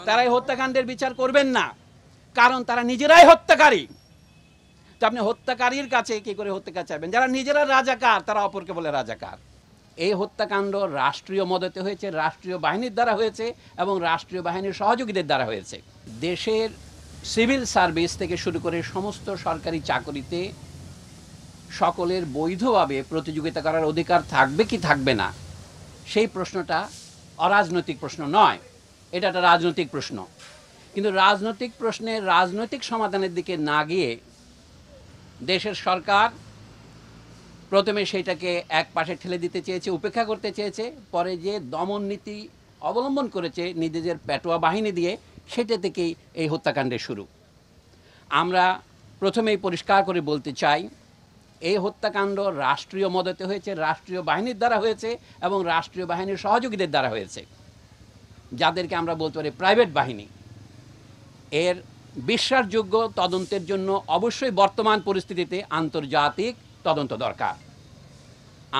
তারা এই হত্যাকাণ্ডের বিচার করবেন না, কারণ তারা নিজেরাই হত্যাকারী। তো আপনি হত্যাকারীর কাছে কি করে হত্যাকার চাইবেন? যারা নিজেরা রাজাকার তারা অপরকে বলে রাজাকার। এই হত্যাকাণ্ড রাষ্ট্রীয় মদতে হয়েছে, রাষ্ট্রীয় বাহিনীর দ্বারা হয়েছে এবং রাষ্ট্রীয় বাহিনীর সহযোগীদের দ্বারা হয়েছে। দেশের সিভিল সার্ভিস থেকে শুরু করে সমস্ত সরকারি চাকরিতে সকলের বৈধভাবে প্রতিযোগিতা করার অধিকার থাকবে কি থাকবে না, সেই প্রশ্নটা অরাজনৈতিক প্রশ্ন নয়, এটা একটা রাজনৈতিক প্রশ্ন। কিন্তু রাজনৈতিক প্রশ্নে রাজনৈতিক সমাধানের দিকে না গিয়ে দেশের সরকার প্রথমে সেইটাকে এক পাশে ঠেলে দিতে চেয়েছে, উপেক্ষা করতে চেয়েছে, পরে যে দমন নীতি অবলম্বন করেছে নিজেদের পেটোয়া বাহিনী দিয়ে, সেটা থেকেই এই হত্যাকাণ্ডের শুরু। আমরা প্রথমেই পরিষ্কার করে বলতে চাই, এই হত্যাকাণ্ড রাষ্ট্রীয় মদতে হয়েছে, রাষ্ট্রীয় বাহিনীর দ্বারা হয়েছে এবং রাষ্ট্রীয় বাহিনীর সহযোগীদের দ্বারা হয়েছে, যাদেরকে আমরা বলতে পারি প্রাইভেট বাহিনী। এর বিশ্বাসযোগ্য তদন্তের জন্য অবশ্যই বর্তমান পরিস্থিতিতে আন্তর্জাতিক তদন্ত দরকার।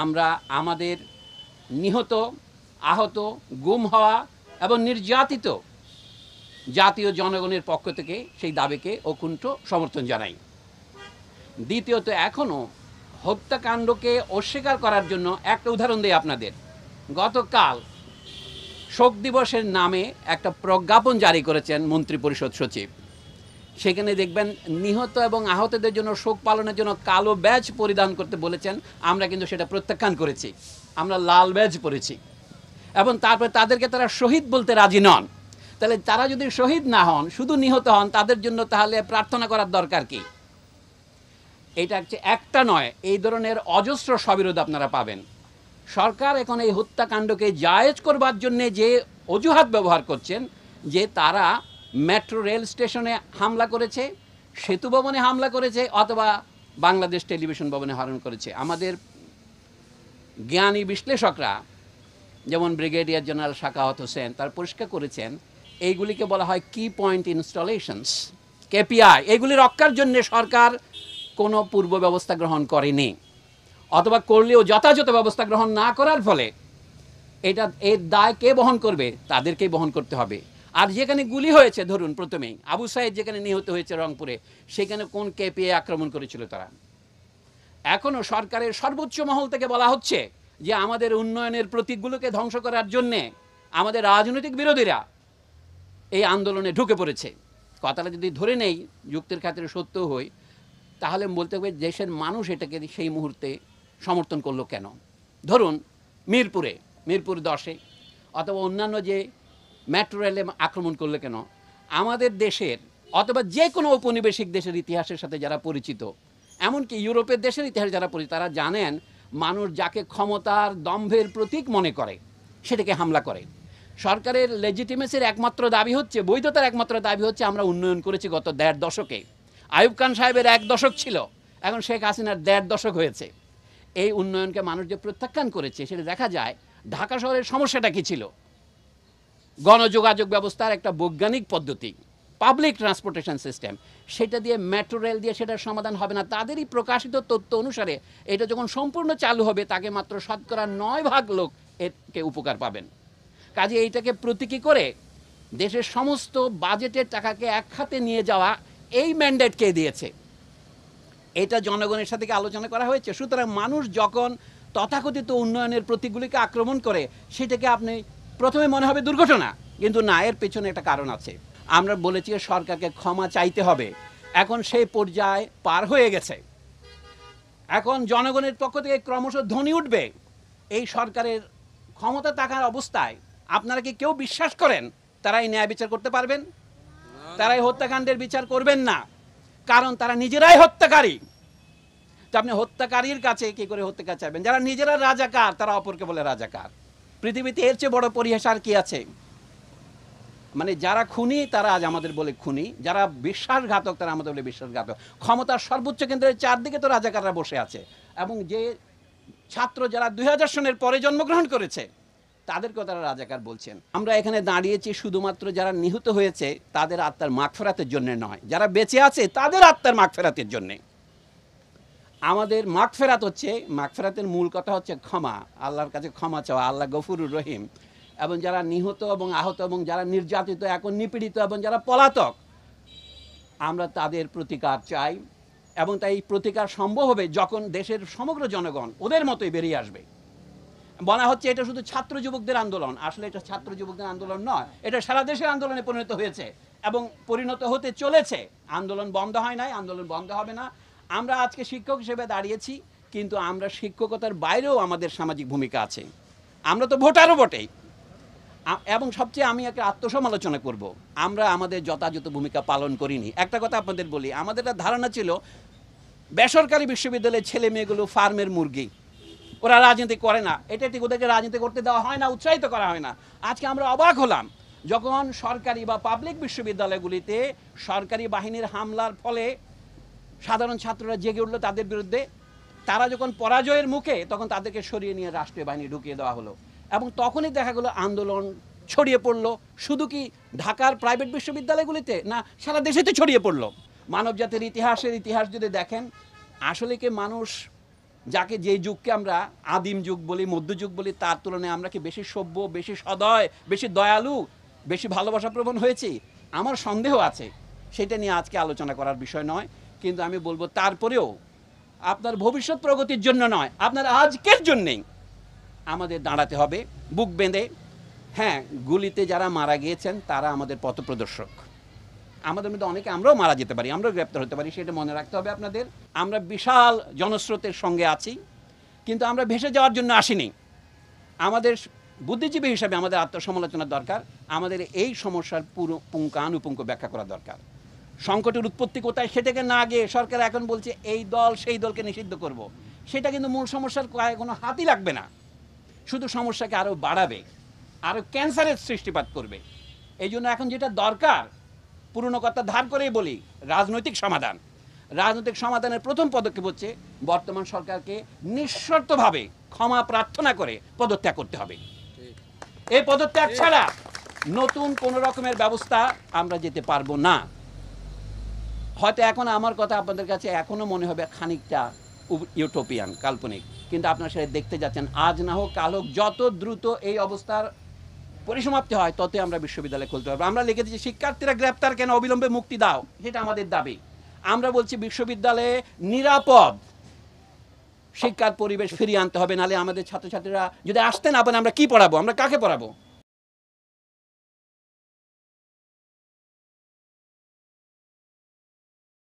আমরা আমাদের নিহত, আহত, গুম হওয়া এবং নির্যাতিত জাতীয় জনগণের পক্ষ থেকে সেই দাবিকে অকুণ্ঠ সমর্থন জানাই। দ্বিতীয়ত, এখনও হত্যাকাণ্ডকে অস্বীকার করার জন্য একটা উদাহরণ দেই আপনাদের। গতকাল শোক দিবসের নামে একটা প্রজ্ঞাপন জারি করেছেন মন্ত্রিপরিষদ সচিব। সেখানে দেখবেন নিহত এবং আহতদের জন্য শোক পালনের জন্য কালো ব্যাজ পরিধান করতে বলেছেন। আমরা কিন্তু সেটা প্রত্যাখ্যান করেছি, আমরা লাল ব্যাজ পরেছি। এবং তারপরে তাদেরকে তারা শহীদ বলতে রাজি নন। তাহলে তারা যদি শহীদ না হন, শুধু নিহত হন, তাদের জন্য তাহলে প্রার্থনা করার দরকার কি? এটা একটা নয়, এই ধরনের অজস্র সবিরোধ আপনারা পাবেন। সরকার এখন এই হত্যাকাণ্ডকে জায়েজ করবার জন্যে যে অজুহাত ব্যবহার করছেন, যে তারা মেট্রো রেল স্টেশনে হামলা করেছে, সেতু ভবনে হামলা করেছে, অথবা বাংলাদেশ টেলিভিশন ভবনে হামলা করেছে। আমাদের জ্ঞানী বিশ্লেষকরা, যেমন ব্রিগেডিয়ার জেনারেল শাকাওয়াত হোসেন, তার পরিষ্কার করেছেন এইগুলিকে বলা হয় কি পয়েন্ট ইনস্টলেশনস, কেপিআই। এগুলি রক্ষার জন্য সরকার কোনো পূর্ব ব্যবস্থা গ্রহণ করেনি, অথবা করলেও যথাযথ ব্যবস্থা গ্রহণ না করার ফলে এর দায় কে বহন করবে? তাদেরকেই বহন করতে হবে। আর যেখানে গুলি হয়েছে, ধরুন প্রথমেই আবু সাইদ যেখানে নিহত হয়েছে রংপুরে, সেখানে কোন কেপিআই আক্রমণ করেছিল তারা? এখনও সরকারের সর্বোচ্চ মহল থেকে বলা হচ্ছে যে আমাদের উন্নয়নের প্রতীকগুলোকে ধ্বংস করার জন্যে আমাদের রাজনৈতিক বিরোধীরা এই আন্দোলনে ঢুকে পড়েছে। কথাটা যদি ধরে নেই, যুক্তির খাতিরে সত্য হই, তাহলে বলতে হবে দেশের মানুষ এটাকে সেই মুহূর্তে সমর্থন করলো কেন? ধরুন মিরপুর 10-এ অথবা অন্যান্য যে মেট্রো রেলে আক্রমণ করলো কেন? আমাদের দেশের অথবা যে কোনো ঔপনিবেশিক দেশের ইতিহাসের সাথে যারা পরিচিত, এমনকি ইউরোপের দেশের ইতিহাস যারা পরিচিত, তারা জানেন মানুষ যাকে ক্ষমতার দম্ভের প্রতীক মনে করে সেটাকে হামলা করে। সরকারের লেজিটিমেসির একমাত্র দাবি হচ্ছে, বৈধতার একমাত্র দাবি হচ্ছে আমরা উন্নয়ন করেছি গত 1.5 দশকে। আইয়ুব খান সাহেবের 1 দশক ছিল, এখন শেখ হাসিনার 1.5 দশক হয়েছে। এই উন্নয়নকে মানুষ যে প্রত্যাখ্যান করেছে, সেটা দেখা যায়। ঢাকা শহরের সমস্যাটা কী ছিল? গণযোগাযোগ ব্যবস্থার একটা বৈজ্ঞানিক পদ্ধতি, পাবলিক ট্রান্সপোর্টেশন সিস্টেম, সেটা দিয়ে মেট্রো রেল দিয়ে সেটার সমাধান হবে না। তাদেরই প্রকাশিত তথ্য অনুসারে এটা যখন সম্পূর্ণ চালু হবে, তাকে মাত্র 9% লোক একে উপকার পাবেন। কাজে এইটাকে প্রতীকী করে দেশের সমস্ত বাজেটের টাকাকে এক খাতে নিয়ে যাওয়া, এই ম্যান্ডেট কে দিয়েছে? এটা জনগণের সাথে আলোচনা করা হয়েছে। সুতরাং মানুষ যখন তথাকথিত উন্নয়নের প্রতীকগুলিকে আক্রমণ করে, সেটাকে আপনি প্রথমে মনে হবে দুর্ঘটনা, কিন্তু না, এর পেছনে একটা কারণ আছে। আমরা বলেছি সরকারকে ক্ষমা চাইতে হবে, এখন সেই পর্যায়ে পার হয়ে গেছে। এখন জনগণের পক্ষ থেকে ক্রমশ ধ্বনি উঠবে। এই সরকারের ক্ষমতা থাকার অবস্থায় আপনারা কি কেউ বিশ্বাস করেন তারা এই ন্যায় বিচার করতে পারবেন? তারা এই হত্যাকাণ্ডের বিচার করবেন না, কারণ তারা নিজেরাই হত্যাকারী। তো আপনি হত্যাকারীর কাছে কি করে হত্যাকার চাইবেন? যারা নিজেরা রাজাকার তারা অপরকে বলে রাজাকার। পৃথিবীতে এর চেয়ে বড় পরিহাস আর কি আছে? মানে যারা খুনি তারা আজ আমাদের বলে খুনি, যারা বিশ্বাসঘাতক তারা আমাদের বলে বিশ্বাসঘাতক। ক্ষমতার সর্বোচ্চ কেন্দ্রের চারদিকে তো রাজাকাররা বসে আছে, এবং যে ছাত্র যারা 2000 সনের পরে জন্মগ্রহণ করেছে তাদেরকেও তারা রাজাকার বলছেন। আমরা এখানে দাঁড়িয়েছি শুধুমাত্র যারা নিহত হয়েছে তাদের আত্মার মাগফিরাতের জন্য নয়, যারা বেঁচে আছে তাদের আত্মার মাগফিরাতের জন্যে। আমাদের মাগফিরাত হচ্ছে, মাগফিরাতের মূল কথা হচ্ছে ক্ষমা, আল্লাহর কাছে ক্ষমা চাওয়া। আল্লাহ গফুরুর রহিম, এবং যারা নিহত এবং আহত এবং যারা নির্যাতিত, এখন নিপীড়িত এবং যারা পলাতক, আমরা তাদের প্রতিকার চাই। এবং তাই প্রতিকার সম্ভব হবে যখন দেশের সমগ্র জনগণ ওদের মতোই বেরিয়ে আসবে। বলা হচ্ছে এটা শুধু ছাত্র যুবকদের আন্দোলন, আসলে এটা ছাত্র যুবকদের আন্দোলন নয়, এটা সারা দেশের আন্দোলনে পরিণত হয়েছে এবং পরিণত হতে চলেছে। আন্দোলন বন্ধ হয় নাই, আন্দোলন বন্ধ হবে না। আমরা আজকে শিক্ষক হিসেবে দাঁড়িয়েছি, কিন্তু আমরা শিক্ষকতার বাইরেও আমাদের সামাজিক ভূমিকা আছে। আমরা তো ভোটারও বটেই। এবং সবচেয়ে আমি একটা আত্মসমালোচনা করব, আমরা আমাদের যথাযথ ভূমিকা পালন করিনি। একটা কথা আপনাদের বলি, আমাদের একটা ধারণা ছিল বেসরকারি বিশ্ববিদ্যালয়ের ছেলে মেয়েগুলো ফার্মের মুরগি, ওরা রাজনীতি করে না, এটা ঠিক, ওদেরকে রাজনীতি করতে দেওয়া হয় না, উৎসাহিত করা হয় না। আজকে আমরা অবাক হলাম যখন সরকারি বা পাবলিক বিশ্ববিদ্যালয়গুলিতে সরকারি বাহিনীর হামলার ফলে সাধারণ ছাত্ররা জেগে উঠলো তাদের বিরুদ্ধে। তারা যখন পরাজয়ের মুখে, তখন তাদেরকে সরিয়ে নিয়ে রাষ্ট্রীয় বাহিনী ঢুকিয়ে দেওয়া হলো এবং তখনই দেখা গেলো আন্দোলন ছড়িয়ে পড়লো। শুধু কি ঢাকার প্রাইভেট বিশ্ববিদ্যালয়গুলিতে না, সারা দেশেতে ছড়িয়ে পড়লো। মানবজাতির ইতিহাস যদি দেখেন, আসলে কি মানুষ যাকে যে যুগকে আমরা আদিম যুগ বলি, মধ্যযুগ বলি, তার তুলনায় আমরা কি বেশি সভ্য, বেশি সদয়, বেশি দয়ালু, বেশি ভালোবাসাপ্রবণ হয়েছি? আমার সন্দেহ আছে। সেটা নিয়ে আজকে আলোচনা করার বিষয় নয়, কিন্তু আমি বলবো তারপরেও আপনার ভবিষ্যৎ প্রগতির জন্য নয়, আপনার আজকের জন্যেই আমাদের দাঁড়াতে হবে বুক বেঁধে। হ্যাঁ, গুলিতে যারা মারা গিয়েছেন তারা আমাদের পথপ্রদর্শক। আমাদের মধ্যে অনেকে আমরাও মারা যেতে পারি, আমরাও গ্রেপ্তার হতে পারি, সেটা মনে রাখতে হবে আপনাদের। আমরা বিশাল জনস্রোতের সঙ্গে আছি, কিন্তু আমরা ভেসে যাওয়ার জন্য আসিনি। আমাদের বুদ্ধিজীবী হিসাবে আমাদের আত্মসমালোচনার দরকার, আমাদের এই সমস্যার পুরো পুঙ্খানুপুঙ্খ ব্যাখ্যা করা দরকার। সংকটের উৎপত্তি কোথায় সেটাকে না গিয়ে সরকার এখন বলছে এই দল সেই দলকে নিষিদ্ধ করব, সেটা কিন্তু মূল সমস্যার কোনো হাতই লাগবে না, শুধু সমস্যাকে আরও বাড়াবে, আরও ক্যান্সারের সৃষ্টিপাত করবে। এই জন্য এখন যেটা দরকার, পুরনো কথা ধার করেই বলি, রাজনৈতিক সমাধান। রাজনৈতিক সমাধানের প্রথম পদক্ষেপ হচ্ছে বর্তমান সরকারকে নিঃশর্তভাবে ক্ষমা প্রার্থনা করে পদত্যাগ করতে হবে। এই পদত্যাগ ছাড়া নতুন কোনো রকমের ব্যবস্থা আমরা যেতে পারবো না। হয়তো এখন আমার কথা আপনাদের কাছে এখনো মনে হবে খানিকটা ইউটোপিয়ান, কাল্পনিক, কিন্তু আপনারা সেটা দেখতে যাচ্ছেন। আজ না হোক কাল হোক, যত দ্রুত এই অবস্থার পরিসমাপ্তি হয় ততই আমরা বিশ্ববিদ্যালয় খুলতে পারবো। আমরা লিখে দিচ্ছি শিক্ষার্থীরা গ্রেপ্তার কেন, অবিলম্বে মুক্তি দাও, সেটা আমাদের দাবি। আমরা বলছি বিশ্ববিদ্যালয়ে নিরাপদ শিক্ষার পরিবেশ ফিরিয়ে আনতে হবে, নাহলে আমাদের ছাত্রছাত্রীরা যদি আসতে না পারে আমরা কি পড়াবো, আমরা কাকে পড়াবো?